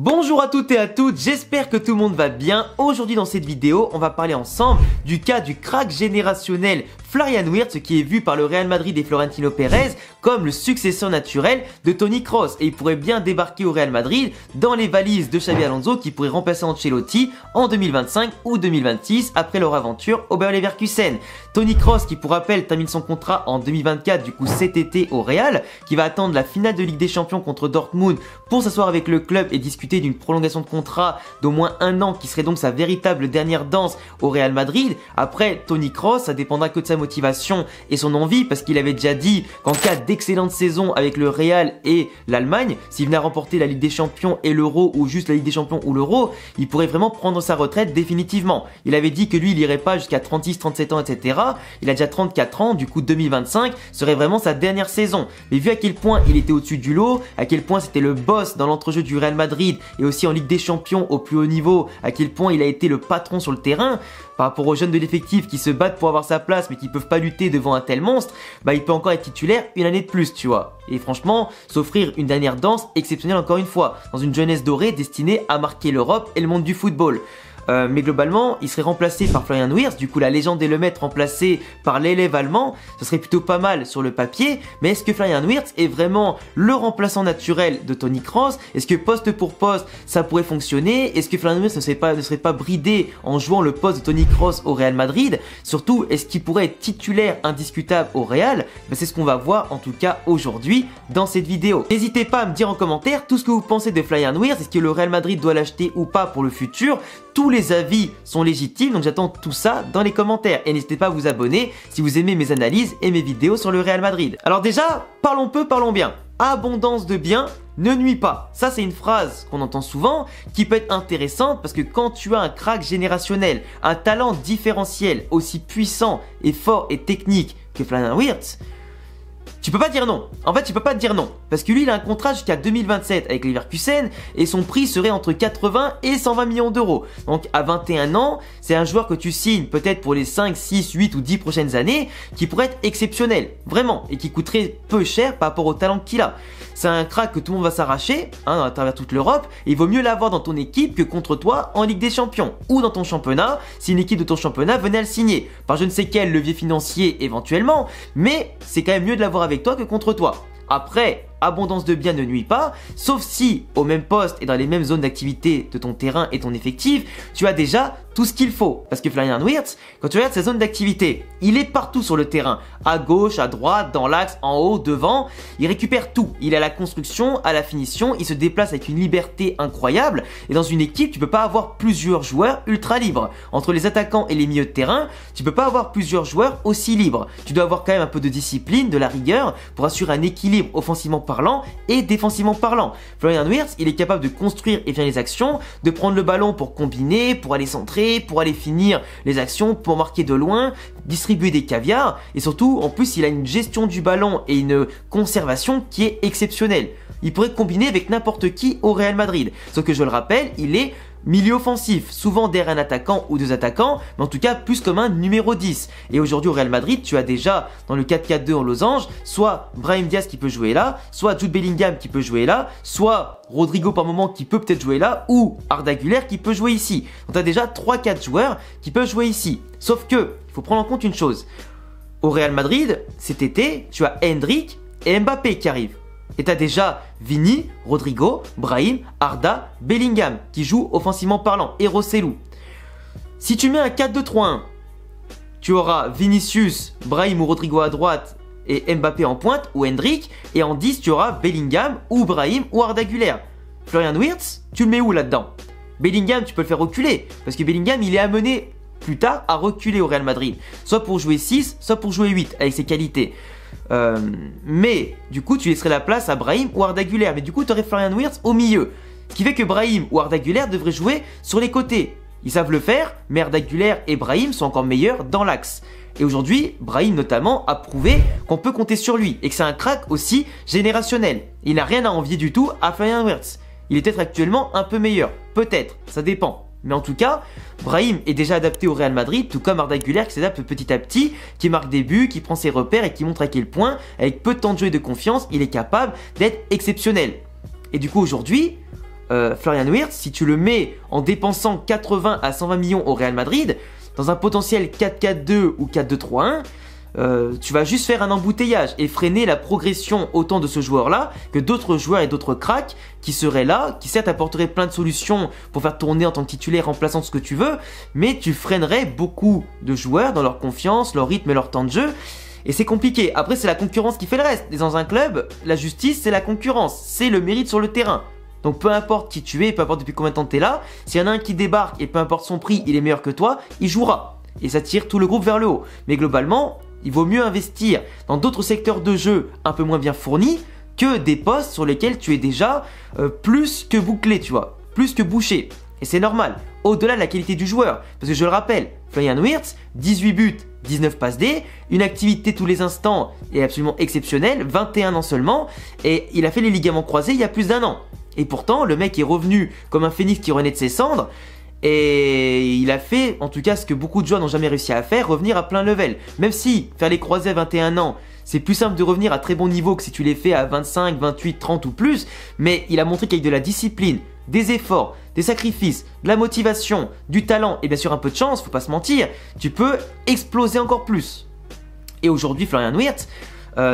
Bonjour à toutes et à toutes, j'espère que tout le monde va bien. Aujourd'hui dans cette vidéo, on va parler ensemble du cas du crack générationnel Florian Wirtz qui est vu par le Real Madrid et Florentino Pérez comme le successeur naturel de Toni Kroos et il pourrait bien débarquer au Real Madrid dans les valises de Xabi Alonso qui pourrait remplacer Ancelotti en 2025 ou 2026 après leur aventure au Bayer Leverkusen. Toni Kroos qui pour rappel termine son contrat en 2024 du coup cet été au Real, qui va attendre la finale de Ligue des Champions contre Dortmund pour s'asseoir avec le club et discuter d'une prolongation de contrat d'au moins 1 an qui serait donc sa véritable dernière danse au Real Madrid. Après Toni Kroos, ça dépendra que de sa motivation et son envie parce qu'il avait déjà dit qu'en cas d'excellente saison avec le Real et l'Allemagne, s'il venait à remporter la Ligue des Champions et l'Euro ou juste la Ligue des Champions ou l'Euro, il pourrait vraiment prendre sa retraite définitivement. Il avait dit que lui il irait pas jusqu'à 36, 37 ans etc. Il a déjà 34 ans, du coup 2025 serait vraiment sa dernière saison. Mais vu à quel point il était au-dessus du lot, à quel point c'était le boss dans l'entrejeu du Real Madrid et aussi en Ligue des Champions au plus haut niveau, à quel point il a été le patron sur le terrain, par rapport aux jeunes de l'effectif qui se battent pour avoir sa place mais qui peuvent pas lutter devant un tel monstre, bah il peut encore être titulaire une année de plus, tu vois. Et franchement, s'offrir une dernière danse exceptionnelle encore une fois, dans une jeunesse dorée destinée à marquer l'Europe et le monde du football. Mais globalement, il serait remplacé par Florian Wirtz, du coup la légende est le maître remplacé par l'élève allemand, ce serait plutôt pas mal sur le papier, mais est-ce que Florian Wirtz est vraiment le remplaçant naturel de Toni Kroos? Est-ce que poste pour poste ça pourrait fonctionner? Est-ce que Florian Wirtz ne serait pas bridé en jouant le poste de Toni Kroos au Real Madrid? Surtout, est-ce qu'il pourrait être titulaire indiscutable au Real? C'est ce qu'on va voir en tout cas aujourd'hui dans cette vidéo. N'hésitez pas à me dire en commentaire tout ce que vous pensez de Florian Wirtz, est-ce que le Real Madrid doit l'acheter ou pas pour le futur? Tous les avis sont légitimes, donc j'attends tout ça dans les commentaires. Et n'hésitez pas à vous abonner si vous aimez mes analyses et mes vidéos sur le Real Madrid. Alors déjà, parlons peu, parlons bien. Abondance de biens ne nuit pas. Ça, c'est une phrase qu'on entend souvent qui peut être intéressante parce que quand tu as un crack générationnel, un talent différentiel aussi puissant et fort et technique que Florian Wirtz, tu peux pas dire non. En fait, tu peux pas dire non. Parce que lui, il a un contrat jusqu'à 2027 avec Leverkusen et son prix serait entre 80 et 120 millions d'euros. Donc, à 21 ans, c'est un joueur que tu signes peut-être pour les 5, 6, 8 ou 10 prochaines années qui pourrait être exceptionnel. Vraiment. Et qui coûterait peu cher par rapport au talent qu'il a. C'est un crack que tout le monde va s'arracher à travers toute l'Europe. Il vaut mieux l'avoir dans ton équipe que contre toi en Ligue des Champions ou dans ton championnat si une équipe de ton championnat venait à le signer. Par je ne sais quel levier financier éventuellement, mais c'est quand même mieux de l'avoir avec toi que contre toi. Après, abondance de biens ne nuit pas, sauf si, au même poste et dans les mêmes zones d'activité de ton terrain et ton effectif, tu as déjà tout ce qu'il faut. Parce que Florian Wirtz, quand tu regardes sa zone d'activité, il est partout sur le terrain, à gauche, à droite, dans l'axe, en haut, devant, il récupère tout. Il est à la construction, à la finition, il se déplace avec une liberté incroyable, et dans une équipe, tu peux pas avoir plusieurs joueurs ultra libres. Entre les attaquants et les milieux de terrain, tu peux pas avoir plusieurs joueurs aussi libres. Tu dois avoir quand même un peu de discipline, de la rigueur, pour assurer un équilibre offensivement parlant et défensivement parlant. Florian Wirtz, il est capable de construire et finir les actions, de prendre le ballon pour combiner, pour aller centrer, pour aller finir les actions, pour marquer de loin, distribuer des caviars, et surtout, en plus, il a une gestion du ballon et une conservation qui est exceptionnelle. Il pourrait combiner avec n'importe qui au Real Madrid. Sauf que je le rappelle, il est milieu offensif, souvent derrière un attaquant ou deux attaquants, mais en tout cas plus comme un numéro 10. Et aujourd'hui au Real Madrid, tu as déjà dans le 4-4-2 en losange, soit Brahim Diaz qui peut jouer là, soit Jude Bellingham qui peut jouer là, soit Rodrigo par moment qui peut peut-être jouer là, ou Arda Güler qui peut jouer ici. Donc tu as déjà 3-4 joueurs qui peuvent jouer ici. Sauf que, il faut prendre en compte une chose. Au Real Madrid, cet été, tu as Endrick et Mbappé qui arrivent. Et t'as déjà Vini, Rodrigo, Brahim, Arda, Bellingham qui jouent offensivement parlant et Rossellou. Si tu mets un 4-2-3-1, tu auras Vinicius, Brahim ou Rodrigo à droite et Mbappé en pointe ou Endrick, et en 10 tu auras Bellingham ou Brahim ou Arda Güler. Florian Wirtz, tu le mets où là-dedans? Bellingham, tu peux le faire reculer parce que Bellingham il est amené plus tard à reculer au Real Madrid, soit pour jouer 6, soit pour jouer 8 avec ses qualités. Mais du coup tu laisserais la place à Brahim ou Arda Güler, mais du coup tu aurais Florian Wirtz au milieu, ce qui fait que Brahim ou Arda Güler devraient jouer sur les côtés. Ils savent le faire, mais Arda Güler et Brahim sont encore meilleurs dans l'axe. Et aujourd'hui, Brahim notamment a prouvé qu'on peut compter sur lui et que c'est un crack aussi générationnel. Il n'a rien à envier du tout à Florian Wirtz. Il est peut-être actuellement un peu meilleur, peut-être, ça dépend. Mais en tout cas, Brahim est déjà adapté au Real Madrid, tout comme Arda Güler qui s'adapte petit à petit, qui marque des buts, qui prend ses repères et qui montre à quel point, avec peu de temps de jeu et de confiance, il est capable d'être exceptionnel. Et du coup aujourd'hui, Florian Wirtz, si tu le mets en dépensant 80 à 120 millions au Real Madrid, dans un potentiel 4-4-2 ou 4-2-3-1, tu vas juste faire un embouteillage et freiner la progression autant de ce joueur-là que d'autres joueurs et d'autres cracks qui seraient là, qui certes apporteraient plein de solutions pour faire tourner en tant que titulaire, remplaçant ce que tu veux, mais tu freinerais beaucoup de joueurs dans leur confiance, leur rythme et leur temps de jeu. Et c'est compliqué. Après, c'est la concurrence qui fait le reste. Et dans un club, la justice, c'est la concurrence. C'est le mérite sur le terrain. Donc peu importe qui tu es, peu importe depuis combien de temps tu es là, s'il y en a un qui débarque et peu importe son prix, il est meilleur que toi, il jouera. Et ça tire tout le groupe vers le haut. Mais globalement, il vaut mieux investir dans d'autres secteurs de jeu un peu moins bien fournis que des postes sur lesquels tu es déjà plus que bouclé, tu vois, plus que bouché. Et c'est normal, au-delà de la qualité du joueur. Parce que je le rappelle, Florian Wirtz, 18 buts, 19 passes D, une activité tous les instants est absolument exceptionnelle, 21 ans seulement, et il a fait les ligaments croisés il y a plus d'1 an. Et pourtant, le mec est revenu comme un phénix qui renaît de ses cendres, et il a fait, en tout cas, ce que beaucoup de joueurs n'ont jamais réussi à faire, revenir à plein level. Même si faire les croisés à 21 ans, c'est plus simple de revenir à très bon niveau que si tu les fais à 25, 28, 30 ou plus, mais il a montré qu'avec de la discipline, des efforts, des sacrifices, de la motivation, du talent et bien sûr un peu de chance, faut pas se mentir, tu peux exploser encore plus. Et aujourd'hui, Florian Wirtz,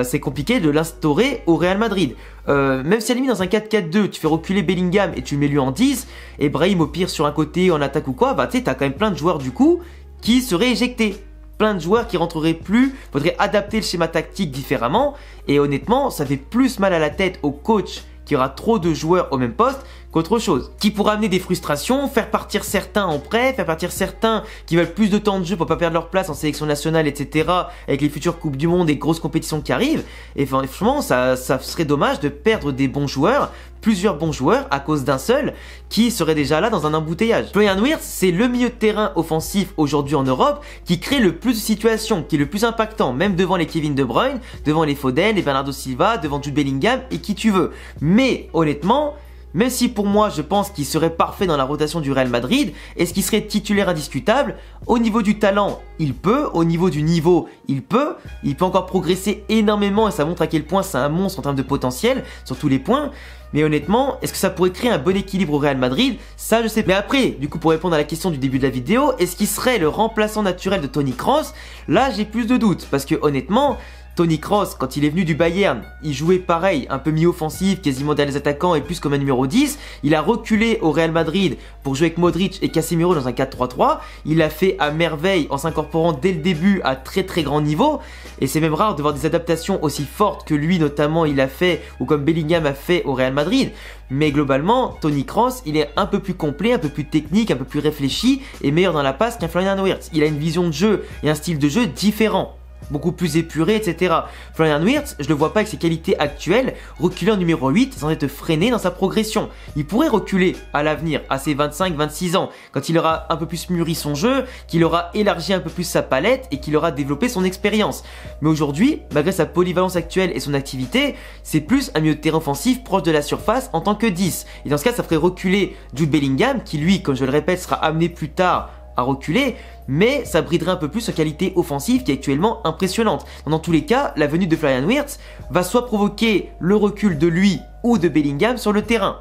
c'est compliqué de l'instaurer au Real Madrid. Même si à la limite dans un 4-4-2, tu fais reculer Bellingham et tu le mets lui en 10, et Brahim au pire sur un côté en attaque ou quoi, bah tu sais, t'as quand même plein de joueurs du coup qui seraient éjectés. Plein de joueurs qui rentreraient plus, faudrait adapter le schéma tactique différemment, et honnêtement, ça fait plus mal à la tête au coach qui aura trop de joueurs au même poste qu'autre chose. Qui pourra amener des frustrations, faire partir certains en prêt, faire partir certains qui veulent plus de temps de jeu pour pas perdre leur place en sélection nationale, etc. avec les futures Coupes du Monde et grosses compétitions qui arrivent. Et franchement, ça serait dommage de perdre des bons joueurs, plusieurs bons joueurs, à cause d'un seul qui serait déjà là dans un embouteillage. Florian Wirtz, c'est le milieu de terrain offensif aujourd'hui en Europe qui crée le plus de situations, qui est le plus impactant, même devant les Kevin De Bruyne, devant les Foden, les Bernardo Silva, devant Jude Bellingham et qui tu veux. Mais honnêtement, même si pour moi je pense qu'il serait parfait dans la rotation du Real Madrid, est-ce qu'il serait titulaire indiscutable? Au niveau du talent, il peut, au niveau du niveau, il peut encore progresser énormément et ça montre à quel point c'est un monstre en termes de potentiel sur tous les points. Mais honnêtement, est-ce que ça pourrait créer un bon équilibre au Real Madrid? Ça je sais pas. Mais après, du coup pour répondre à la question du début de la vidéo, est-ce qu'il serait le remplaçant naturel de Toni Kroos? Là j'ai plus de doutes parce que honnêtement, Toni Kroos, quand il est venu du Bayern, il jouait pareil, un peu mi-offensif, quasiment derrière les attaquants et plus comme un numéro 10. Il a reculé au Real Madrid pour jouer avec Modric et Casemiro dans un 4-3-3. Il l'a fait à merveille en s'incorporant dès le début à très grand niveau. Et c'est même rare de voir des adaptations aussi fortes que lui notamment il a fait ou comme Bellingham a fait au Real Madrid. Mais globalement, Toni Kroos, il est un peu plus complet, un peu plus technique, un peu plus réfléchi et meilleur dans la passe qu'un Florian Wirtz. Il a une vision de jeu et un style de jeu différent, beaucoup plus épuré, etc. Florian Wirtz, je le vois pas avec ses qualités actuelles, reculer en numéro 8 sans être freiné dans sa progression. Il pourrait reculer à l'avenir, à ses 25-26 ans, quand il aura un peu plus mûri son jeu, qu'il aura élargi un peu plus sa palette et qu'il aura développé son expérience. Mais aujourd'hui, malgré sa polyvalence actuelle et son activité, c'est plus un milieu de terrain offensif proche de la surface en tant que 10. Et dans ce cas, ça ferait reculer Jude Bellingham, qui lui, comme je le répète, sera amené plus tard à reculer, mais ça briderait un peu plus sa qualité offensive qui est actuellement impressionnante. Dans tous les cas, la venue de Florian Wirtz va soit provoquer le recul de lui ou de Bellingham sur le terrain,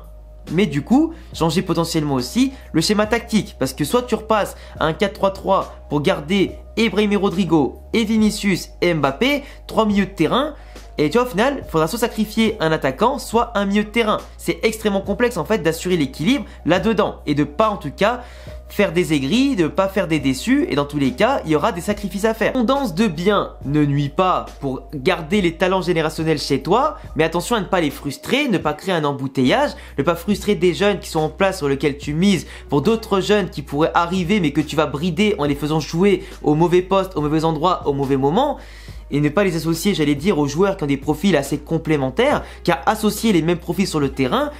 mais du coup, changer potentiellement aussi le schéma tactique, parce que soit tu repasses à un 4-3-3 pour garder Ibrahim et Rodrigo et Vinicius et Mbappé, 3 milieux de terrain. Et tu vois, au final, il faudra soit sacrifier un attaquant, soit un milieu de terrain. C'est extrêmement complexe en fait d'assurer l'équilibre là-dedans et de pas en tout cas faire des aigris, de pas faire des déçus, et dans tous les cas, il y aura des sacrifices à faire. L'abondance de biens ne nuit pas pour garder les talents générationnels chez toi, mais attention à ne pas les frustrer, ne pas créer un embouteillage, ne pas frustrer des jeunes qui sont en place sur lesquels tu mises pour d'autres jeunes qui pourraient arriver mais que tu vas brider en les faisant jouer au mauvais poste, au mauvais endroit, au mauvais moment. Et ne pas les associer, j'allais dire, aux joueurs qui ont des profils assez complémentaires, car associer les mêmes profils sur le terrain,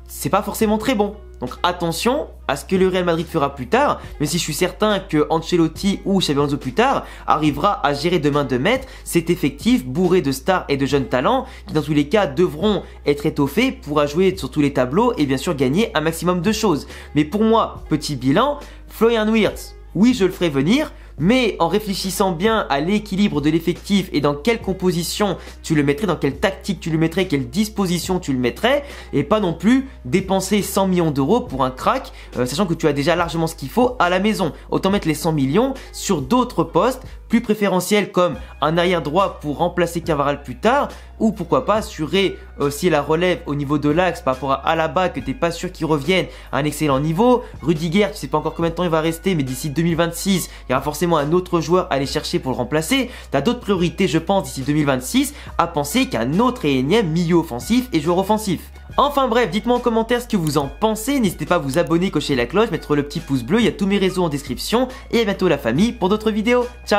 c'est pas forcément très bon. Donc attention à ce que le Real Madrid fera plus tard, même si je suis certain que Ancelotti ou Xabi Alonso plus tard arrivera à gérer de main de maître cet effectif bourré de stars et de jeunes talents qui dans tous les cas devront être étoffés pour jouer sur tous les tableaux et bien sûr gagner un maximum de choses. Mais pour moi, petit bilan, Florian Wirtz, oui je le ferai venir, Mais en réfléchissant bien à l'équilibre de l'effectif et dans quelle composition tu le mettrais, dans quelle tactique tu le mettrais, quelle disposition tu le mettrais, et pas non plus dépenser 100 millions d'euros pour un crack, sachant que tu as déjà largement ce qu'il faut à la maison. Autant mettre les 100 millions sur d'autres postes plus préférentiels comme un arrière droit pour remplacer Cavaral plus tard, ou pourquoi pas assurer aussi la relève au niveau de l'axe par rapport à Alaba que tu n'es pas sûr qu'il revienne à un excellent niveau. Rudiger, tu sais pas encore combien de temps il va rester, mais d'ici 2026, il y aura forcément un autre joueur à aller chercher pour le remplacer. Tu as d'autres priorités, je pense, d'ici 2026 à penser qu'un autre et énième milieu offensif et joueur offensif. Enfin bref, dites-moi en commentaire ce que vous en pensez, n'hésitez pas à vous abonner, cocher la cloche, mettre le petit pouce bleu, il y a tous mes réseaux en description, et à bientôt la famille pour d'autres vidéos. Ciao!